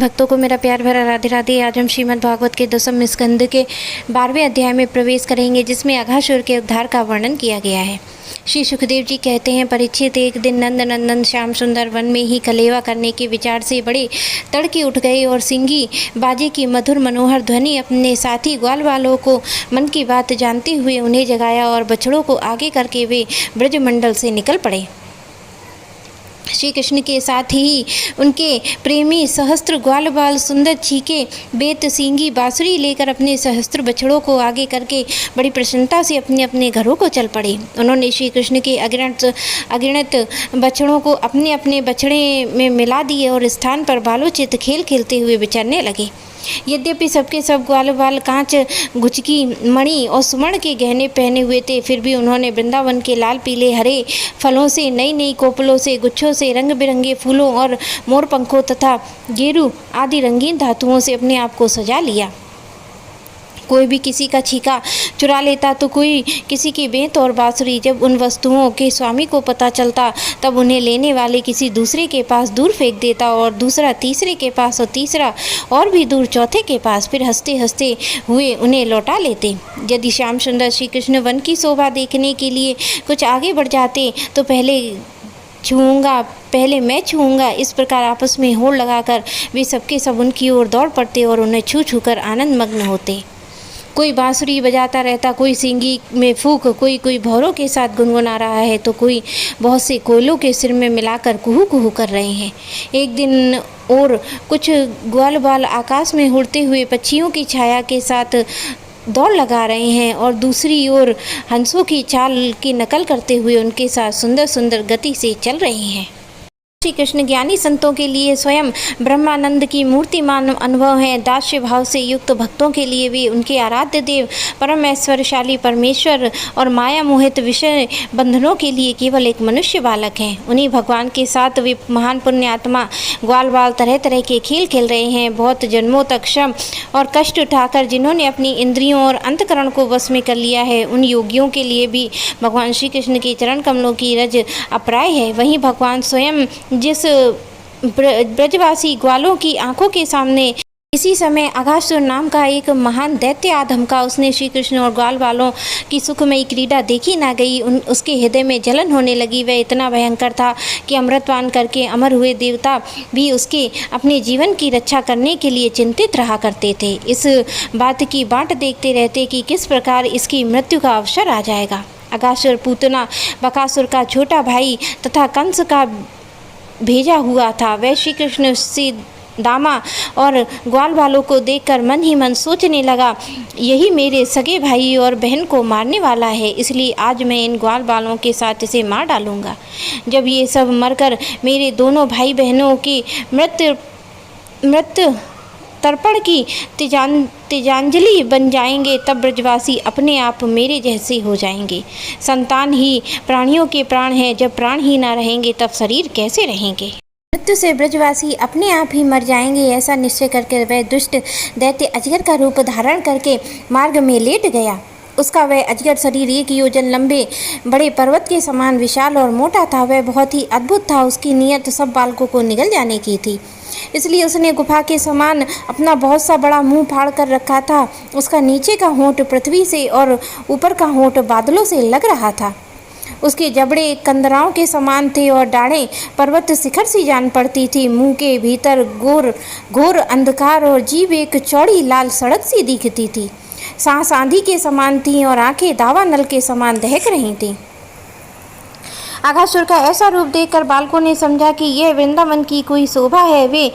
भक्तों को मेरा प्यार भरा राधे राधे। आज हम श्रीमद् भागवत के 10वें स्कंद के 12वें अध्याय में प्रवेश करेंगे, जिसमें अघासुर के उद्धार का वर्णन किया गया है। श्री सुखदेव जी कहते हैं, परीक्षित एक दिन नंद नंदन श्याम सुंदर वन में ही कलेवा करने के विचार से बड़े तड़के उठ गए और सिंगी बाजे की मधुर मनोहर ध्वनि अपने साथी ग्वाल वालों को मन की बात जानते हुए उन्हें जगाया और बछड़ों को आगे करके वे ब्रजमंडल से निकल पड़े। श्री कृष्ण के साथ ही उनके प्रेमी सहस्त्र ग्वाल बाल सुंदर चीके बेत सींगी बांसुरी लेकर अपने सहस्त्र बछड़ों को आगे करके बड़ी प्रसन्नता से अपने अपने घरों को चल पड़े। उन्होंने श्री कृष्ण के अगणित बछड़ों को अपने अपने बछड़े में मिला दिए और स्थान पर बालोचित खेल खेलते हुए विचरने लगे। यद्यपि सबके सब ग्वाल बाल कांच गुचकी मणि और सुवर्ण के गहने पहने हुए थे, फिर भी उन्होंने वृंदावन के लाल पीले हरे फलों से, नई नई कोपलों से, गुच्छों से, रंग बिरंगे फूलों और मोर पंखों तथा गेरू आदि रंगीन धातुओं से अपने आप को सजा लिया। कोई भी किसी का छीका चुरा लेता तो कोई किसी की बेंत और बांसुरी। जब उन वस्तुओं के स्वामी को पता चलता तब उन्हें लेने वाले किसी दूसरे के पास दूर फेंक देता और दूसरा तीसरे के पास और तीसरा और भी दूर चौथे के पास, फिर हंसते हंसते हुए उन्हें लौटा लेते। यदि श्याम सुंदर श्री कृष्ण वन की शोभा देखने के लिए कुछ आगे बढ़ जाते तो पहले मैं छूऊंगा, इस प्रकार आपस में होड़ लगाकर वे सबके सब उनकी ओर दौड़ पड़ते और उन्हें छू छू कर आनंद मग्न होते। कोई बांसुरी बजाता रहता, कोई सींगी में फूंक, कोई भौरों के साथ गुनगुना रहा है तो कोई बहुत से कोयलों के सिर में मिलाकर कुहू कुहू कर रहे हैं। एक दिन और कुछ ग्वाल बाल आकाश में उड़ते हुए पक्षियों की छाया के साथ दौड़ लगा रहे हैं और दूसरी ओर हंसों की चाल की नकल करते हुए उनके साथ सुंदर सुंदर गति से चल रहे हैं। श्री कृष्ण ज्ञानी संतों के लिए स्वयं ब्रह्मानंद की मूर्तिमान अनुभव है। दास्य भाव से युक्त भक्तों के लिए वे उनके आराध्य देव, परम ऐश्वर्यशाली परमेश्वर और माया मोहित विषय बंधनों के लिए केवल एक मनुष्य बालक हैं। उन्हीं भगवान के साथ वे महान पुण्य आत्मा ग्वाल बाल तरह तरह के खेल खेल रहे हैं। बहुत जन्मों तक श्रम और कष्ट उठाकर जिन्होंने अपनी इंद्रियों और अंतकरण को वश में कर लिया है, उन योगियों के लिए भी भगवान श्री कृष्ण के चरण कमलों की रज अप्राय है। वहीं भगवान स्वयं जिस ब्रजवासी ग्वालों की आंखों के सामने इसी समय अघासुर नाम का एक महान दैत्य आ धमका, उसने श्री कृष्ण और ग्वाल वालों की सुखमयी क्रीड़ा देखी ना गई। उसके हृदय में जलन होने लगी। वह इतना भयंकर था कि अमृतपान करके अमर हुए देवता भी उसके अपने जीवन की रक्षा करने के लिए चिंतित रहा करते थे। इस बात की बाट देखते रहते कि किस प्रकार इसकी मृत्यु का अवसर आ जाएगा। अघासुर पूतना बकासुर का छोटा भाई तथा कंस का भेजा हुआ था। वह श्री कृष्ण से दामा और ग्वाल वालों को देखकर मन ही मन सोचने लगा, यही मेरे सगे भाई और बहन को मारने वाला है, इसलिए आज मैं इन ग्वाल वालों के साथ इसे मार डालूंगा। जब ये सब मरकर मेरे दोनों भाई बहनों की मृत तर्पण की तेजांजलि बन जाएंगे, तब ब्रजवासी अपने आप मेरे जैसे हो जाएंगे। संतान ही प्राणियों के प्राण हैं, जब प्राण ही ना रहेंगे तब शरीर कैसे रहेंगे। मृत्यु से ब्रजवासी अपने आप ही मर जाएंगे, ऐसा निश्चय करके वह दुष्ट दैत्य अजगर का रूप धारण करके मार्ग में लेट गया। उसका वह अजगर शरीर 1 योजन लंबे बड़े पर्वत के समान विशाल और मोटा था। वह बहुत ही अद्भुत था। उसकी नीयत सब बालकों को निगल जाने की थी, इसलिए उसने गुफा के समान अपना बहुत सा बड़ा मुंह फाड़ कर रखा था। उसका नीचे का होंठ पृथ्वी से और ऊपर का होंठ बादलों से लग रहा था। उसके जबड़े कंदराओं के समान थे और डाढ़ें पर्वत शिखर सी जान पड़ती थी। मुंह के भीतर घोर अंधकार और जीभ एक चौड़ी लाल सड़क सी दिखती थी। सांस आंधी के समान थी और आंखें दावा नल के समान दहक रही थीं। अघासुर का ऐसा रूप देखकर बालकों ने समझा कि यह वृंदावन की कोई शोभा है। वे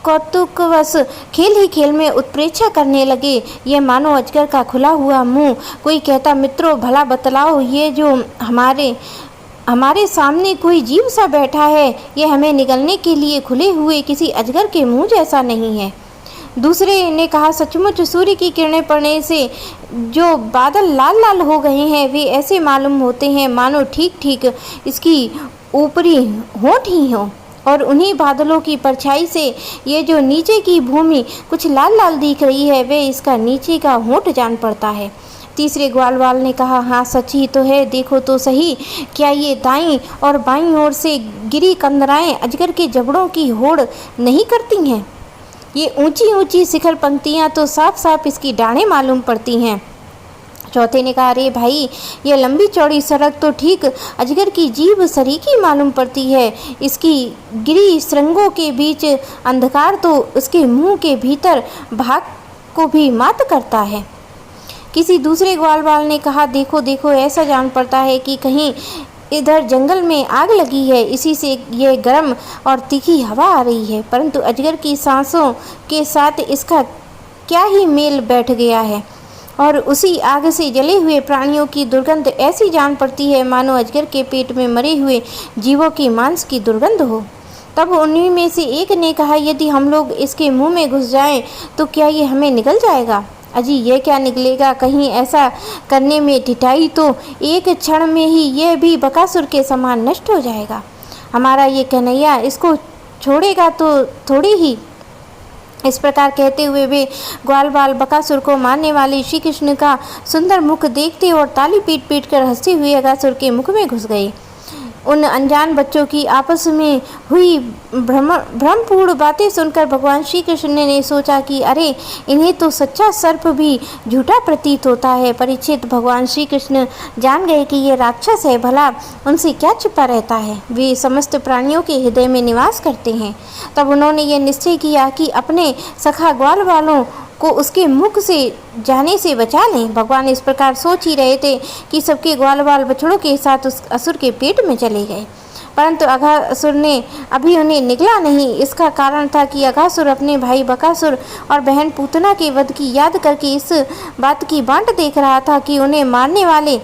कौतुकवश खेल ही खेल में उत्प्रेक्षा करने लगे। यह मानो अजगर का खुला हुआ मुंह। कोई कहता, मित्रों भला बतलाओ, ये जो हमारे सामने कोई जीव सा बैठा है, यह हमें निगलने के लिए खुले हुए किसी अजगर के मुंह जैसा नहीं है। दूसरे ने कहा, सचमुच सूर्य की किरणें पड़ने से जो बादल लाल लाल हो गए हैं, वे ऐसे मालूम होते हैं मानो ठीक ठीक इसकी ऊपरी होंठ ही हो, और उन्हीं बादलों की परछाई से ये जो नीचे की भूमि कुछ लाल लाल दिख रही है, वे इसका नीचे का होंठ जान पड़ता है। तीसरे ग्वालवाल ने कहा, हाँ सच ही तो है, देखो तो सही, क्या ये दाईं और बाईं ओर से गिरी कंदराएं अजगर के जबड़ों की होड़ नहीं करती हैं? ये ऊंची ऊंची शिखर पंक्तियां तो साफ साफ इसकी डाढ़ें मालूम पड़ती हैं। चौथे ने कहा, अरे भाई, यह लंबी चौड़ी सड़क तो ठीक अजगर की जीभ सरीखी मालूम पड़ती है। इसकी गिरी श्रृंगों के बीच अंधकार तो उसके मुंह के भीतर भाग को भी मात करता है। किसी दूसरे ग्वालवाल ने कहा, देखो देखो, ऐसा जान पड़ता है कि कहीं इधर जंगल में आग लगी है, इसी से ये गर्म और तीखी हवा आ रही है। परंतु अजगर की सांसों के साथ इसका क्या ही मेल बैठ गया है, और उसी आग से जले हुए प्राणियों की दुर्गंध ऐसी जान पड़ती है मानो अजगर के पेट में मरे हुए जीवों की मांस की दुर्गंध हो। तब उन्हीं में से एक ने कहा, यदि हम लोग इसके मुंह में घुस जाएं तो क्या ये हमें निगल जाएगा? अजी, ये क्या निकलेगा? कहीं ऐसा करने में टिटाई तो एक क्षण में ही यह भी बकासुर के समान नष्ट हो जाएगा। हमारा ये कन्हैया इसको छोड़ेगा तो थोड़ी ही। इस प्रकार कहते हुए वे ग्वालवाल बकासुर को मारने वाले श्री कृष्ण का सुंदर मुख देखते और ताली पीट पीट कर हंसते हुए अगासुर के मुख में घुस गए। उन अनजान बच्चों की आपस में हुई भ्रमपूर्ण बातें सुनकर भगवान श्री कृष्ण ने सोचा कि अरे, इन्हें तो सच्चा सर्प भी झूठा प्रतीत होता है। परीक्षित, भगवान श्री कृष्ण जान गए कि ये राक्षस है, भला उनसे क्या छिपा रहता है? वे समस्त प्राणियों के हृदय में निवास करते हैं। तब उन्होंने ये निश्चय किया कि अपने सखा ग्वाल वालों को उसके मुख से जाने से बचा लें। भगवान इस प्रकार सोच ही रहे थे कि सबके ग्वाल वाल बछड़ों के साथ उस असुर के पेट में चले गए, परंतु अघासुर ने अभी उन्हें निगला नहीं। इसका कारण था कि अघासुर अपने भाई बकासुर और बहन पूतना के वध की याद करके इस बात की बांट देख रहा था कि उन्हें मारने वाले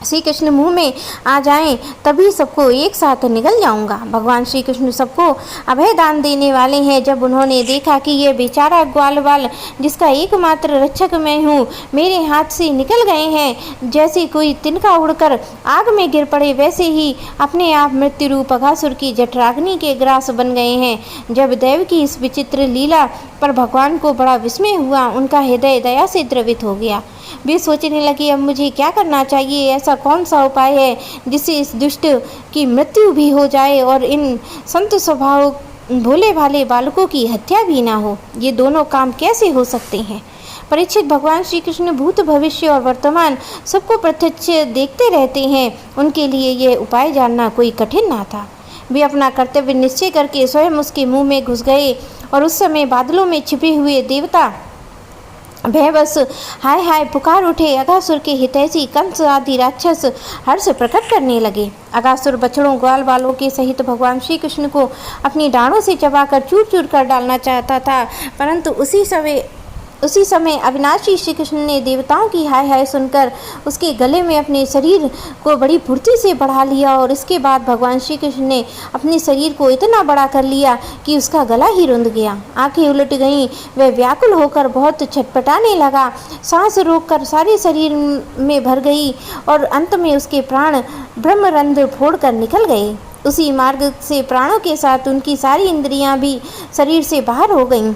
श्री कृष्ण मुँह में आ जाएं, तभी सबको एक साथ निगल जाऊंगा। भगवान श्री कृष्ण सबको अभय दान देने वाले हैं। जब उन्होंने देखा कि ये बेचारा ग्वालवाल, जिसका एकमात्र रक्षक मैं हूँ, मेरे हाथ से निकल गए हैं, जैसे कोई तिनका उड़कर आग में गिर पड़े, वैसे ही अपने आप मृत्यु रूप अघासुर की जठराग्नि के ग्रास बन गए हैं। जब देव की इस विचित्र लीला पर भगवान को बड़ा विस्मय हुआ, उनका हृदय दया से द्रवित हो गया। वे सोचने लगे, अब मुझे क्या करना चाहिए? ऐसा कौन सा उपाय है जिससे इस दुष्ट की मृत्यु भी हो जाए और इन संत स्वभाव भोले भाले बालकों की हत्या भी ना हो? ये दोनों काम कैसे हो सकते हैं? परीक्षित, भगवान श्री कृष्ण भूत, भविष्य और वर्तमान सबको प्रत्यक्ष देखते रहते हैं। उनके लिए यह उपाय जानना कोई कठिन ना था। वे अपना कर्तव्य निश्चय करके स्वयं उसके मुंह में घुस गए, और उस समय बादलों में छिपे हुए देवता भयवश हाय हाय पुकार उठे। अघासुर के हितैषी कंस आदि राक्षस हर्ष प्रकट करने लगे। अघासुर बछड़ों ग्वाल वालों के सहित भगवान श्री कृष्ण को अपनी डाँड़ों से चबाकर चूर चूर कर डालना चाहता था, परंतु उसी समय अविनाशी श्री कृष्ण ने देवताओं की हाय हाय सुनकर उसके गले में अपने शरीर को बड़ी फुर्ती से बढ़ा लिया, और इसके बाद भगवान श्री कृष्ण ने अपने शरीर को इतना बड़ा कर लिया कि उसका गला ही रुंध गया। आंखें उलट गईं, वह व्याकुल होकर बहुत छटपटाने लगा, सांस रोककर सारे शरीर में भर गई, और अंत में उसके प्राण ब्रह्मरंध्र फोड़कर निकल गए। उसी मार्ग से प्राणों के साथ उनकी सारी इंद्रियां भी शरीर से बाहर हो गईं।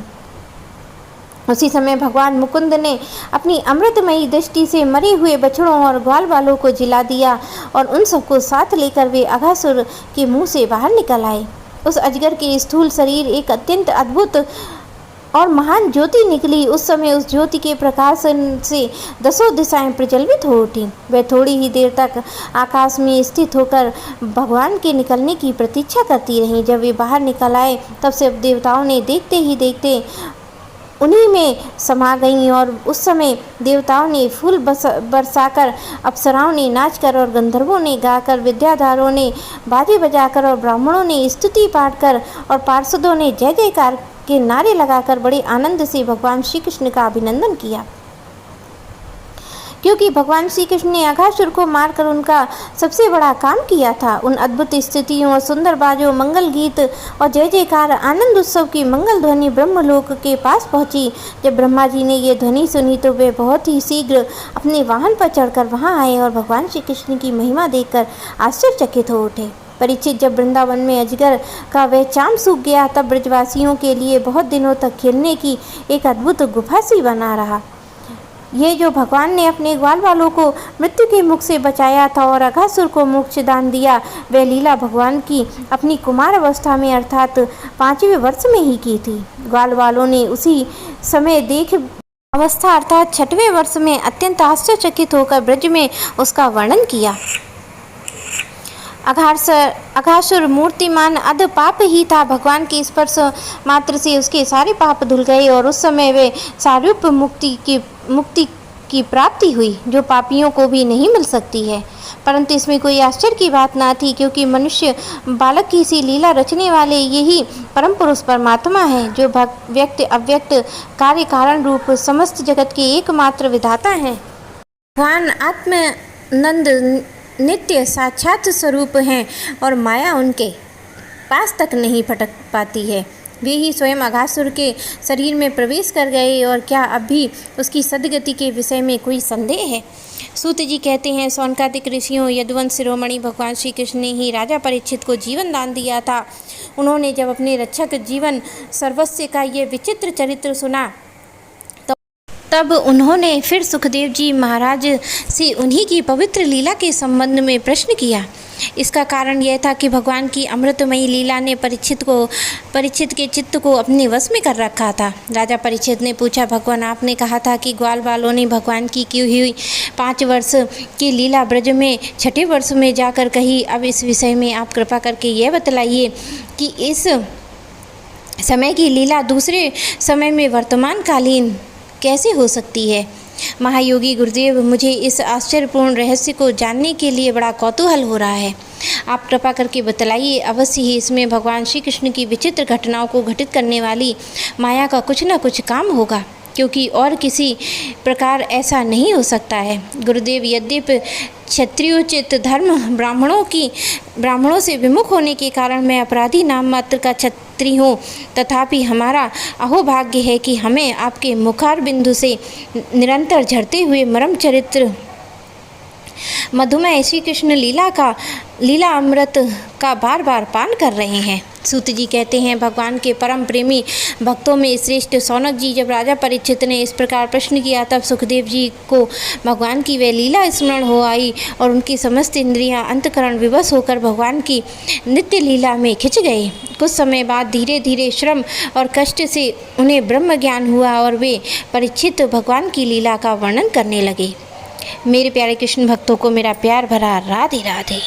उसी समय भगवान मुकुंद ने अपनी अमृतमयी दृष्टि से मरे हुए बछड़ों और ग्वाल वालों को जिला दिया, और उन सबको साथ लेकर वे अघासुर के मुंह से बाहर निकल आए। उस अजगर के स्थूल शरीर एक अत्यंत अद्भुत और महान ज्योति निकली। उस समय उस ज्योति के प्रकाश से दसों दिशाएं प्रज्वलित हो उठी। वह थोड़ी ही देर तक आकाश में स्थित होकर भगवान के निकलने की प्रतीक्षा करती रहीं। जब वे बाहर निकल आए, तब से देवताओं ने देखते ही देखते उन्हीं में समा गईं, और उस समय देवताओं ने फूल बरसाकर, अप्सराओं ने नाचकर और गंधर्वों ने गाकर, विद्याधरों ने बाजे बजाकर और ब्राह्मणों ने स्तुति पाठ कर और पार्षदों ने जय जयकार के नारे लगाकर बड़े आनंद से भगवान श्री कृष्ण का अभिनंदन किया, क्योंकि भगवान श्री कृष्ण ने अघासुर को मारकर उनका सबसे बड़ा काम किया था। उन अद्भुत स्थितियों और सुंदर बाजों, मंगल गीत और जय जयकार आनंद उत्सव की मंगल ध्वनि ब्रह्मलोक के पास पहुंची। जब ब्रह्मा जी ने ये ध्वनि सुनी तो वे बहुत ही शीघ्र अपने वाहन पर चढ़कर वहां आए और भगवान श्री कृष्ण की महिमा देखकर आश्चर्यचकित हो उठे। परीक्षित, जब वृंदावन में अजगर का वह चाम सूख गया, तब ब्रजवासियों के लिए बहुत दिनों तक खेलने की एक अद्भुत गुफा सी बना रहा। ये जो भगवान ने अपने ग्वाल वालों को मृत्यु के मुख से बचाया था और अघासुर को मोक्ष दान दिया, वह लीला भगवान की अपनी कुमार अवस्था में अर्थात 5वें वर्ष में ही की थी। ग्वाल वालों ने उसी समय देख अवस्था अर्थात 6वें वर्ष में अत्यंत आश्चर्यचकित होकर ब्रज में उसका वर्णन किया। अघासुर मूर्तिमान अध पाप ही था। भगवान के स्पर्श मात्र से उसके सारे पाप धुल गए और उस समय वे सारूप मुक्ति की प्राप्ति हुई, जो पापियों को भी नहीं मिल सकती है। परंतु इसमें कोई आश्चर्य की बात ना थी, क्योंकि मनुष्य बालक की सी लीला रचने वाले यही परम पुरुष परमात्मा है, जो व्यक्त अव्यक्त कार्य कारण रूप समस्त जगत के एकमात्र विधाता हैं। भगवान आत्मानंद नित्य साक्षात स्वरूप हैं और माया उनके पास तक नहीं फटक पाती है। वे ही स्वयं अघासुर के शरीर में प्रवेश कर गए और क्या अब भी उसकी सद्गति के विषय में कोई संदेह है? सूत जी कहते हैं, सौनकादिक ऋषियों यदुवंश शिरोमणि भगवान श्री कृष्ण ने ही राजा परीक्षित को जीवन दान दिया था। उन्होंने जब अपने रक्षक जीवन सर्वस्व का ये विचित्र चरित्र सुना तब उन्होंने फिर सुखदेव जी महाराज से उन्हीं की पवित्र लीला के संबंध में प्रश्न किया। इसका कारण यह था कि भगवान की अमृतमयी लीला ने परीक्षित के चित्त को अपने वश में कर रखा था। राजा परीक्षित ने पूछा, भगवान आपने कहा था कि ग्वाल वालों ने भगवान की हुई 5 वर्ष की लीला ब्रज में 6ठे वर्ष में जाकर कही। अब इस विषय में आप कृपा करके यह बतलाइए कि इस समय की लीला दूसरे समय में वर्तमानकालीन कैसे हो सकती है? महायोगी गुरुदेव, मुझे इस आश्चर्यपूर्ण रहस्य को जानने के लिए बड़ा कौतूहल हो रहा है। आप कृपा करके बतलाइए। अवश्य ही इसमें भगवान श्री कृष्ण की विचित्र घटनाओं को घटित करने वाली माया का कुछ न कुछ काम होगा, क्योंकि और किसी प्रकार ऐसा नहीं हो सकता है। गुरुदेव, यद्यपि क्षत्रियोचित धर्म ब्राह्मणों से विमुख होने के कारण मैं अपराधी नाम मात्र का क्षत्रिय हूँ, तथापि हमारा अहोभाग्य है कि हमें आपके मुखार बिंदु से निरंतर झरते हुए मरम चरित्र मधुमय श्री कृष्ण लीला अमृत का बार बार पान कर रहे हैं। सूत जी कहते हैं, भगवान के परम प्रेमी भक्तों में श्रेष्ठ सौनक जी जब राजा परीक्षित ने इस प्रकार प्रश्न किया, तब सुखदेव जी को भगवान की वह लीला स्मरण हो आई और उनकी समस्त इंद्रियां अंतकरण विवश होकर भगवान की नित्य लीला में खिंच गए। कुछ समय बाद धीरे धीरे श्रम और कष्ट से उन्हें ब्रह्म ज्ञान हुआ और वे परीक्षित भगवान की लीला का वर्णन करने लगे। मेरे प्यारे कृष्ण भक्तों को मेरा प्यार भरा राधे राधे।